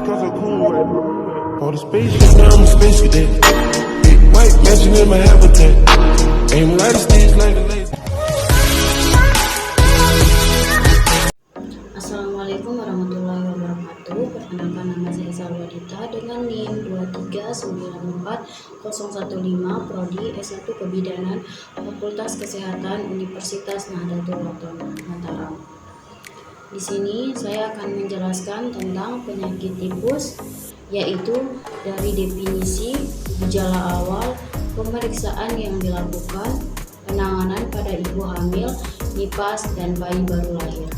cause I'm cool right now. For the spaceship, now I'm a space cadet. Big white mansion in my habitat. Aim light stage like a laser. Assalamualaikum warahmatullahi wabarakatuh. Perkenalkan, nama saya Salwadita dengan NIM 2394015, Prodi S1 Kebidanan, Fakultas Kesehatan Universitas Nahdlatul Ulama Mataram. Di sini saya akan menjelaskan tentang penyakit tipus, yaitu dari definisi, gejala awal, pemeriksaan yang dilakukan, penanganan pada ibu hamil, nifas, dan bayi baru lahir.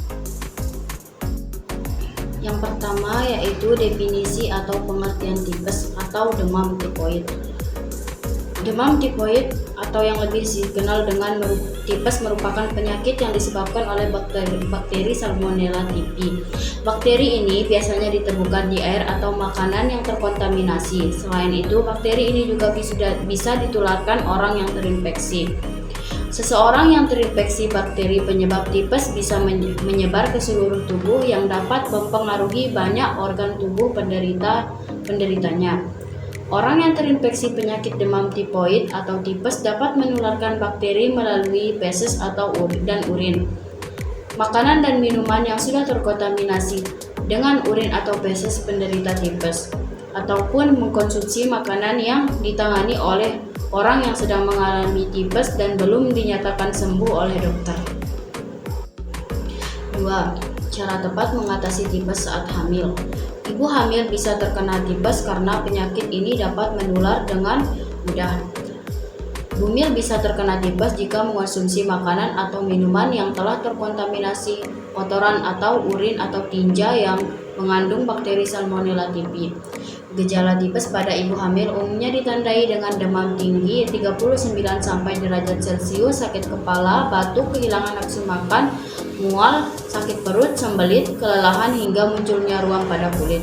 Yang pertama yaitu definisi atau pengertian tipes atau demam tipoid. Demam tipoid atau yang lebih dikenal dengan tipes merupakan penyakit yang disebabkan oleh bakteri Salmonella typhi. Bakteri ini biasanya ditemukan di air atau makanan yang terkontaminasi. Selain itu, bakteri ini juga bisa ditularkan orang yang terinfeksi. Seseorang yang terinfeksi bakteri penyebab tipes bisa menyebar ke seluruh tubuh yang dapat mempengaruhi banyak organ tubuh penderitanya. Orang yang terinfeksi penyakit demam tipoid atau tipes dapat menularkan bakteri melalui feses atau urin, makanan dan minuman yang sudah terkontaminasi dengan urin atau feses penderita tipes, ataupun mengkonsumsi makanan yang ditangani oleh orang yang sedang mengalami tipes dan belum dinyatakan sembuh oleh dokter. 2. Cara tepat mengatasi tipes saat hamil. Ibu hamil bisa terkena tipes karena penyakit ini dapat menular dengan mudah. Bumil bisa terkena tipes jika mengonsumsi makanan atau minuman yang telah terkontaminasi kotoran atau urin atau tinja yang mengandung bakteri Salmonella typhi. Gejala tipes pada ibu hamil umumnya ditandai dengan demam tinggi 39 sampai derajat Celcius, sakit kepala, batuk, kehilangan nafsu makan, mual, sakit perut, sembelit, kelelahan hingga munculnya ruam pada kulit.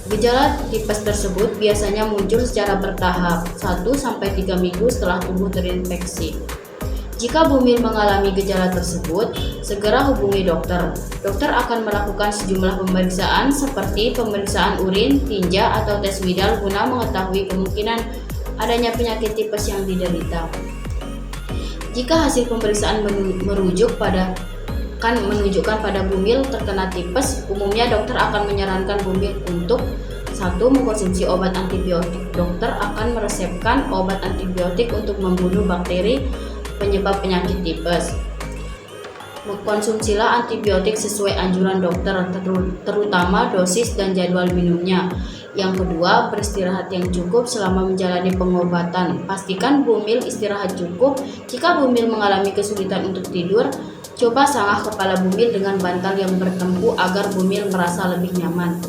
Gejala tipes tersebut biasanya muncul secara bertahap 1 sampai 3 minggu setelah tubuh terinfeksi. Jika bumil mengalami gejala tersebut, segera hubungi dokter. Dokter akan melakukan sejumlah pemeriksaan seperti pemeriksaan urin, tinja, atau tes widal guna mengetahui kemungkinan adanya penyakit tipes yang diderita. Jika hasil pemeriksaan menunjukkan pada bumil terkena tipes, umumnya dokter akan menyarankan bumil untuk 1. Mengkonsumsi obat antibiotik. Dokter akan meresepkan obat antibiotik untuk membunuh bakteri penyebab penyakit tipes. Konsumsilah antibiotik sesuai anjuran dokter, terutama dosis dan jadwal minumnya. Yang kedua, beristirahat yang cukup selama menjalani pengobatan. Pastikan bumil istirahat cukup. Jika bumil mengalami kesulitan untuk tidur, coba sanggah kepala bumil dengan bantal yang bertempu agar bumil merasa lebih nyaman.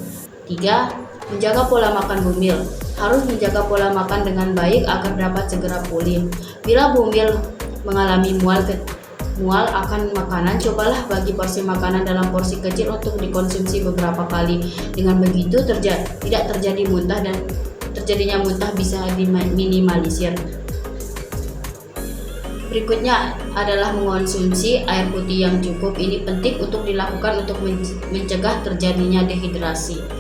3. Menjaga pola makan bumil. Harus menjaga pola makan dengan baik agar dapat segera pulih. Bila bumil mengalami mual akan makanan, cobalah bagi porsi makanan dalam porsi kecil untuk dikonsumsi beberapa kali. Dengan begitu tidak terjadi muntah dan terjadinya muntah bisa diminimalisir. Berikutnya adalah mengonsumsi air putih yang cukup. Ini penting untuk dilakukan untuk mencegah terjadinya dehidrasi.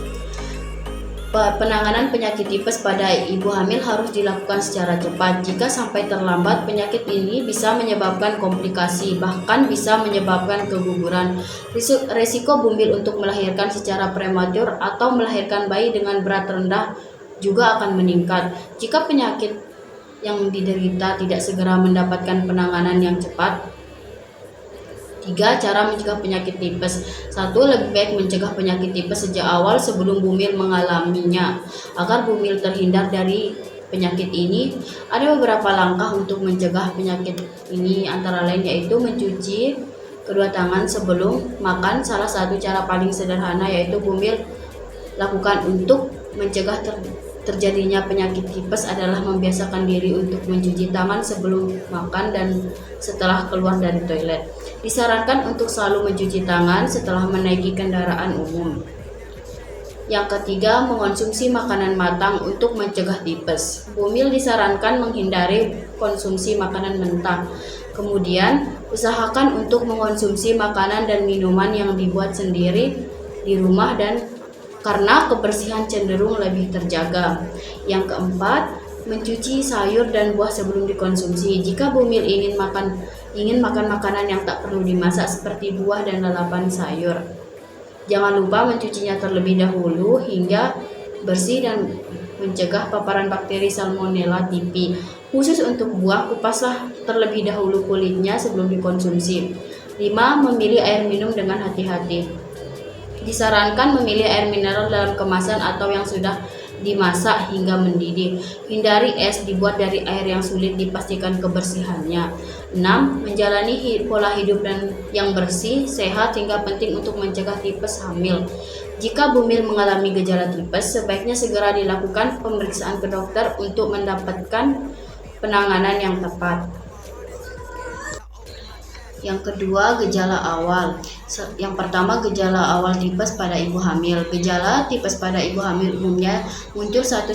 Penanganan penyakit tipes pada ibu hamil harus dilakukan secara cepat. Jika sampai terlambat, penyakit ini bisa menyebabkan komplikasi, bahkan bisa menyebabkan keguguran. Risiko bumil untuk melahirkan secara prematur atau melahirkan bayi dengan berat rendah juga akan meningkat jika penyakit yang diderita tidak segera mendapatkan penanganan yang cepat. 3. Cara mencegah penyakit tipes. 1. Lebih baik mencegah penyakit tipes sejak awal sebelum bumil mengalaminya. Agar bumil terhindar dari penyakit ini, ada beberapa langkah untuk mencegah penyakit ini, antara lain yaitu mencuci kedua tangan sebelum makan. Salah satu cara paling sederhana yaitu bumil lakukan untuk mencegah terjadinya penyakit tipes adalah membiasakan diri untuk mencuci tangan sebelum makan dan setelah keluar dari toilet. Disarankan untuk selalu mencuci tangan setelah menaiki kendaraan umum. Yang ketiga, mengonsumsi makanan matang untuk mencegah tipes. Bumil disarankan menghindari konsumsi makanan mentah. Kemudian, usahakan untuk mengonsumsi makanan dan minuman yang dibuat sendiri di rumah dan karena kebersihan cenderung lebih terjaga. Yang keempat, mencuci sayur dan buah sebelum dikonsumsi. Jika bumil ingin makan makanan yang tak perlu dimasak seperti buah dan lalapan sayur, jangan lupa mencucinya terlebih dahulu hingga bersih dan mencegah paparan bakteri Salmonella typhi. Khusus untuk buah, kupaslah terlebih dahulu kulitnya sebelum dikonsumsi. 5. Memilih air minum dengan hati-hati. Disarankan memilih air mineral dalam kemasan atau yang sudah dimasak hingga mendidih. Hindari es dibuat dari air yang sulit dipastikan kebersihannya. 6. Menjalani pola hidup yang bersih, sehat hingga penting untuk mencegah tipes hamil. Jika bumil mengalami gejala tipes, sebaiknya segera dilakukan pemeriksaan ke dokter untuk mendapatkan penanganan yang tepat. Yang kedua, gejala awal. Yang pertama, gejala awal tipes pada ibu hamil. Gejala tipes pada ibu hamil umumnya muncul 1-3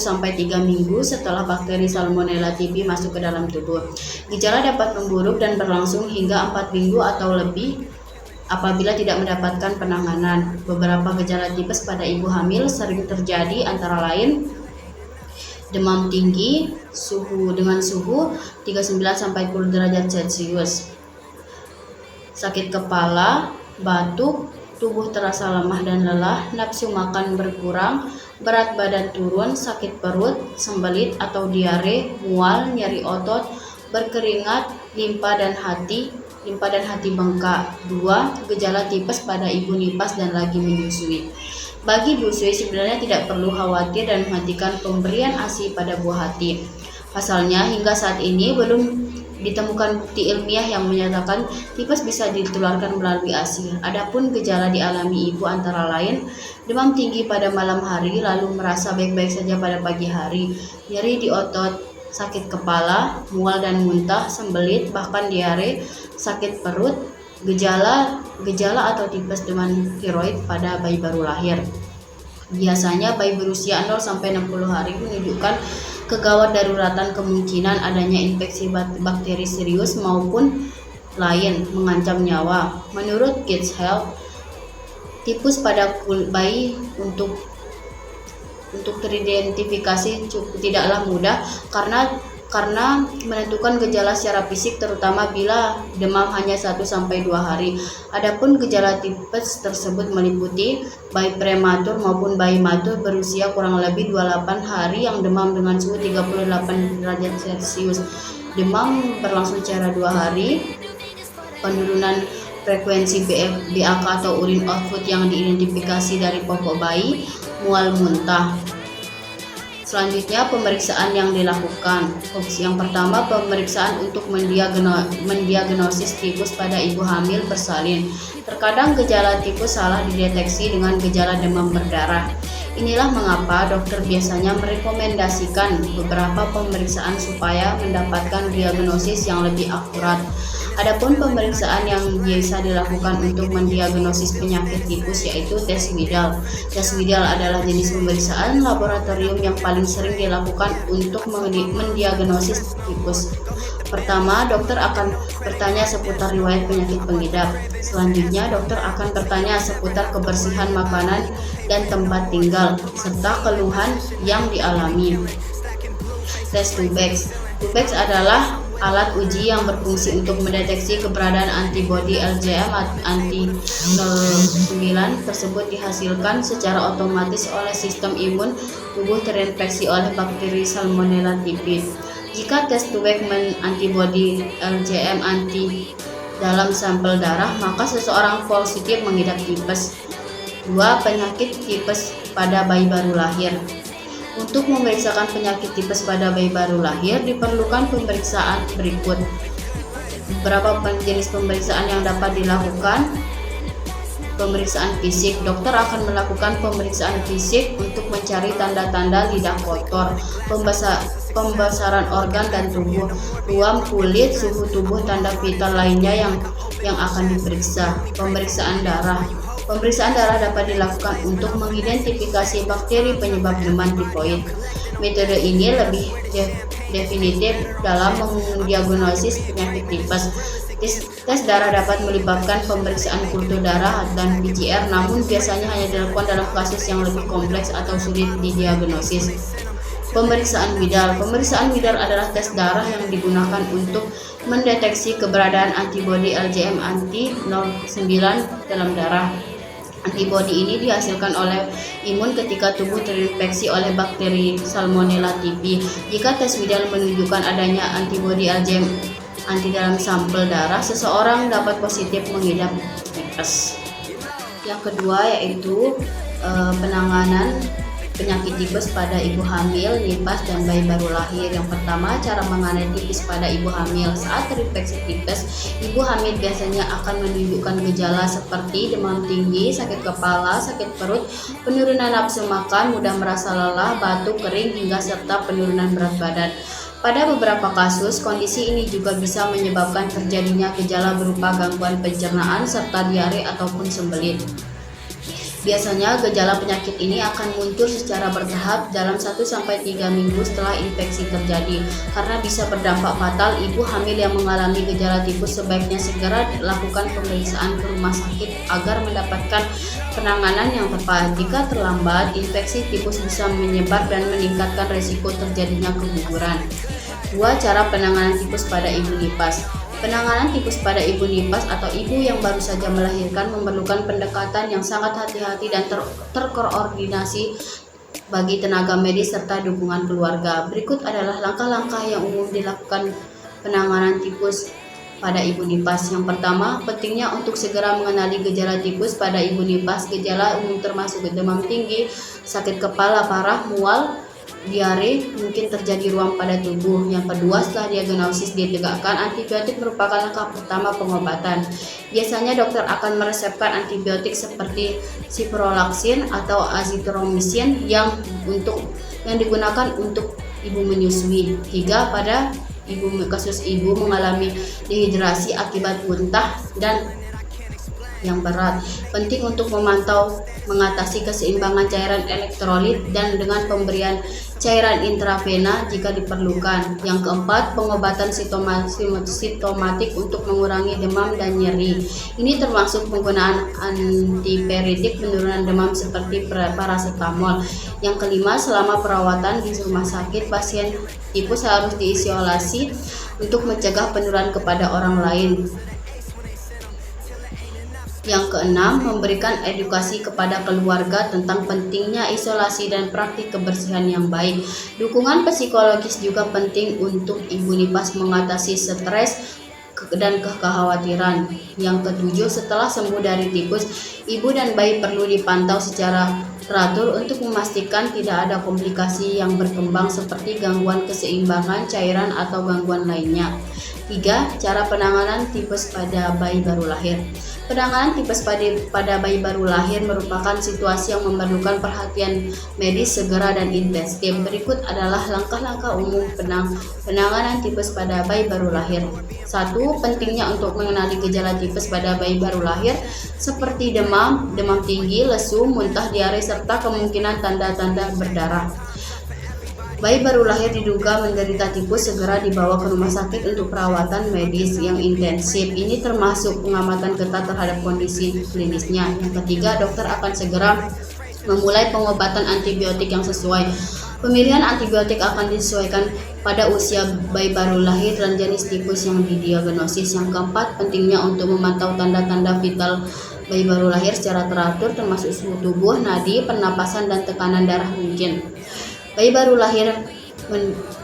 minggu setelah bakteri Salmonella typhi masuk ke dalam tubuh. Gejala dapat memburuk dan berlangsung hingga 4 minggu atau lebih apabila tidak mendapatkan penanganan. Beberapa gejala tipes pada ibu hamil sering terjadi antara lain demam tinggi dengan suhu 39-40 derajat Celcius, sakit kepala, batuk, tubuh terasa lemah dan lelah, nafsu makan berkurang, berat badan turun, sakit perut, sembelit atau diare, mual, nyeri otot, berkeringat, limpa dan hati bengkak. 2. Gejala tipes pada ibu nipas dan lagi menyusui. Bagi busui sebenarnya tidak perlu khawatir dan menghentikan pemberian ASI pada buah hati. Pasalnya hingga saat ini belum ditemukan bukti ilmiah yang menyatakan tipes bisa ditularkan melalui ASI. Adapun gejala dialami ibu antara lain demam tinggi pada malam hari lalu merasa baik-baik saja pada pagi hari, nyeri di otot, sakit kepala, mual dan muntah, sembelit, bahkan diare, sakit perut, gejala atau tipes dengan tiroid pada bayi baru lahir. Biasanya bayi berusia 0-60 hari menunjukkan kegawat daruratan kemungkinan adanya infeksi bakteri serius maupun lain mengancam nyawa. Menurut Kids Health, tipes pada bayi untuk teridentifikasi tidaklah mudah karena menentukan gejala secara fisik, terutama bila demam hanya 1-2 hari. Adapun gejala tipes tersebut meliputi bayi prematur maupun bayi matur berusia kurang lebih 28 hari yang demam dengan suhu 38 derajat Celcius. Demam berlangsung secara 2 hari, penurunan frekuensi BAK atau urine output yang diidentifikasi dari popok bayi, mual muntah. Selanjutnya, pemeriksaan yang dilakukan. Yang pertama, pemeriksaan untuk mendiagnosis tipes pada ibu hamil bersalin. Terkadang gejala tipes salah dideteksi dengan gejala demam berdarah. Inilah mengapa dokter biasanya merekomendasikan beberapa pemeriksaan supaya mendapatkan diagnosis yang lebih akurat. Adapun pemeriksaan yang biasa dilakukan untuk mendiagnosis penyakit tipes yaitu tes Widal. Tes Widal adalah jenis pemeriksaan laboratorium yang paling sering dilakukan untuk mendiagnosis tipes. Pertama, dokter akan bertanya seputar riwayat penyakit pengidap. Selanjutnya, dokter akan bertanya seputar kebersihan makanan dan tempat tinggal, serta keluhan yang dialami. Tes Tubex. Tubex adalah alat uji yang berfungsi untuk mendeteksi keberadaan antibodi LGM anti-09 tersebut dihasilkan secara otomatis oleh sistem imun tubuh terinfeksi oleh bakteri Salmonella typhi. Jika tes Tubex antibodi LGM anti dalam sampel darah, maka seseorang positif mengidap tipes. 2. Penyakit tipes pada bayi baru lahir. Untuk memeriksakan penyakit tipes pada bayi baru lahir diperlukan pemeriksaan berikut. Beberapa jenis pemeriksaan yang dapat dilakukan. Pemeriksaan fisik. Dokter akan melakukan pemeriksaan fisik untuk mencari tanda-tanda lidah kotor, pembesaran organ dan tubuh, ruam, kulit, suhu tubuh, tanda vital lainnya yang akan diperiksa. Pemeriksaan darah. Pemeriksaan darah dapat dilakukan untuk mengidentifikasi bakteri penyebab demam tifoid. Metode ini lebih definitif dalam mendiagnosis penyakit tipes. Tes darah dapat melibatkan pemeriksaan kultur darah dan PCR, namun biasanya hanya dilakukan dalam kasus yang lebih kompleks atau sulit didiagnosis. Pemeriksaan widal. Pemeriksaan widal adalah tes darah yang digunakan untuk mendeteksi keberadaan antibodi IgM anti-09 dalam darah. Antibodi ini dihasilkan oleh imun ketika tubuh terinfeksi oleh bakteri Salmonella typhi. Jika tes widal menunjukkan adanya antibodi IgM anti dalam sampel darah, seseorang dapat positif mengidap tipes. Yang kedua yaitu penanganan penyakit tipes pada ibu hamil, nifas, dan bayi baru lahir. Yang pertama, cara mengenali tipes pada ibu hamil. Saat terinfeksi tipes, ibu hamil biasanya akan menunjukkan gejala seperti demam tinggi, sakit kepala, sakit perut, penurunan nafsu makan, mudah merasa lelah, batuk, kering, hingga serta penurunan berat badan. Pada beberapa kasus, kondisi ini juga bisa menyebabkan terjadinya gejala berupa gangguan pencernaan serta diare ataupun sembelit. Biasanya gejala penyakit ini akan muncul secara bertahap dalam 1-3 minggu setelah infeksi terjadi. Karena bisa berdampak fatal, ibu hamil yang mengalami gejala tipes sebaiknya segera lakukan pemeriksaan ke rumah sakit agar mendapatkan penanganan yang tepat. Jika terlambat, infeksi tipes bisa menyebar dan meningkatkan risiko terjadinya keguguran. 2. Cara penanganan tipes pada ibu nifas. Penanganan tipes pada ibu nifas atau ibu yang baru saja melahirkan memerlukan pendekatan yang sangat hati-hati dan terkoordinasi bagi tenaga medis serta dukungan keluarga. Berikut adalah langkah-langkah yang umum dilakukan penanganan tipes pada ibu nifas. Yang pertama, pentingnya untuk segera mengenali gejala tipes pada ibu nifas. Gejala umum termasuk demam tinggi, sakit kepala parah, mual, diare, mungkin terjadi ruam pada tubuh. Yang kedua, setelah diagnosis ditegakkan, antibiotik merupakan langkah pertama pengobatan. Biasanya dokter akan meresepkan antibiotik seperti ciprofloxacin atau azithromycin yang digunakan untuk ibu menyusui. 3. Pada kasus ibu mengalami dehidrasi akibat muntah dan yang berat, penting untuk mengatasi keseimbangan cairan elektrolit dan dengan pemberian cairan intravena jika diperlukan. Yang keempat, pengobatan simptomatik untuk mengurangi demam dan nyeri. Ini termasuk penggunaan antipiritik penurunan demam seperti paracetamol. Yang kelima, selama perawatan di rumah sakit, pasien tipes harus diisolasi untuk mencegah penularan kepada orang lain. Yang keenam, memberikan edukasi kepada keluarga tentang pentingnya isolasi dan praktik kebersihan yang baik. Dukungan psikologis juga penting untuk ibu nifas mengatasi stres dan kekhawatiran. Yang ketujuh, setelah sembuh dari tipes, ibu dan bayi perlu dipantau secara teratur untuk memastikan tidak ada komplikasi yang berkembang seperti gangguan keseimbangan cairan atau gangguan lainnya. 3. Cara penanganan tipes pada bayi baru lahir. Penanganan tipes pada bayi baru lahir merupakan situasi yang memerlukan perhatian medis segera dan intensif. Berikut adalah langkah-langkah umum penanganan tipes pada bayi baru lahir. 1. Pentingnya untuk mengenali gejala tipes pada bayi baru lahir seperti demam tinggi, lesu, muntah, diare, serta kemungkinan tanda-tanda berdarah. Bayi baru lahir diduga menderita tipes segera dibawa ke rumah sakit untuk perawatan medis yang intensif. Ini termasuk pengamatan ketat terhadap kondisi klinisnya. Yang ketiga, dokter akan segera memulai pengobatan antibiotik yang sesuai. Pemilihan antibiotik akan disesuaikan pada usia bayi baru lahir dan jenis tipes yang didiagnosis. Yang keempat, pentingnya untuk memantau tanda-tanda vital bayi baru lahir secara teratur termasuk suhu tubuh, nadi, pernapasan, dan tekanan darah mungkin. Bayi baru lahir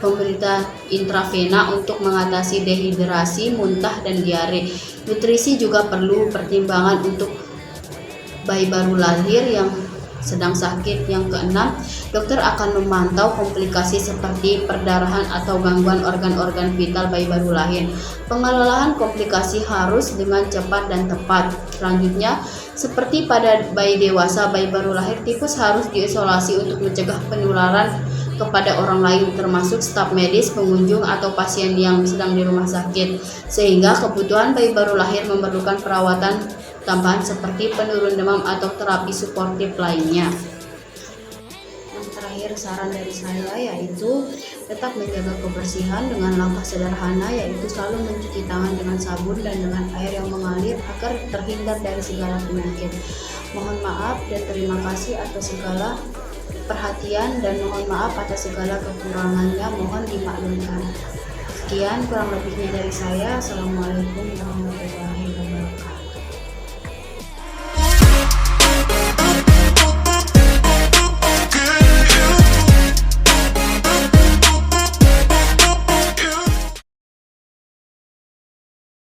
penderita intravena untuk mengatasi dehidrasi, muntah, dan diare. Nutrisi juga perlu pertimbangan untuk bayi baru lahir yang sedang sakit. Yang keenam, dokter akan memantau komplikasi seperti perdarahan atau gangguan organ-organ vital bayi baru lahir. Pengelolaan komplikasi harus dengan cepat dan tepat. Selanjutnya, seperti pada bayi dewasa, bayi baru lahir tipes harus diisolasi untuk mencegah penularan kepada orang lain, termasuk staf medis, pengunjung, atau pasien yang sedang di rumah sakit, sehingga kebutuhan bayi baru lahir memerlukan perawatan tambahan seperti penurun demam atau terapi suportif lainnya. Yang terakhir terakhir saran dari saya yaitu tetap menjaga kebersihan dengan langkah sederhana, yaitu selalu mencuci tangan dengan sabun dan dengan air yang mengalir agar terhindar dari segala penyakit. Mohon maaf dan terima kasih atas segala perhatian dan mohon maaf atas segala kekurangannya, mohon dimaklumkan. Sekian kurang lebihnya dari saya. Assalamualaikum warahmatullahi wabarakatuh.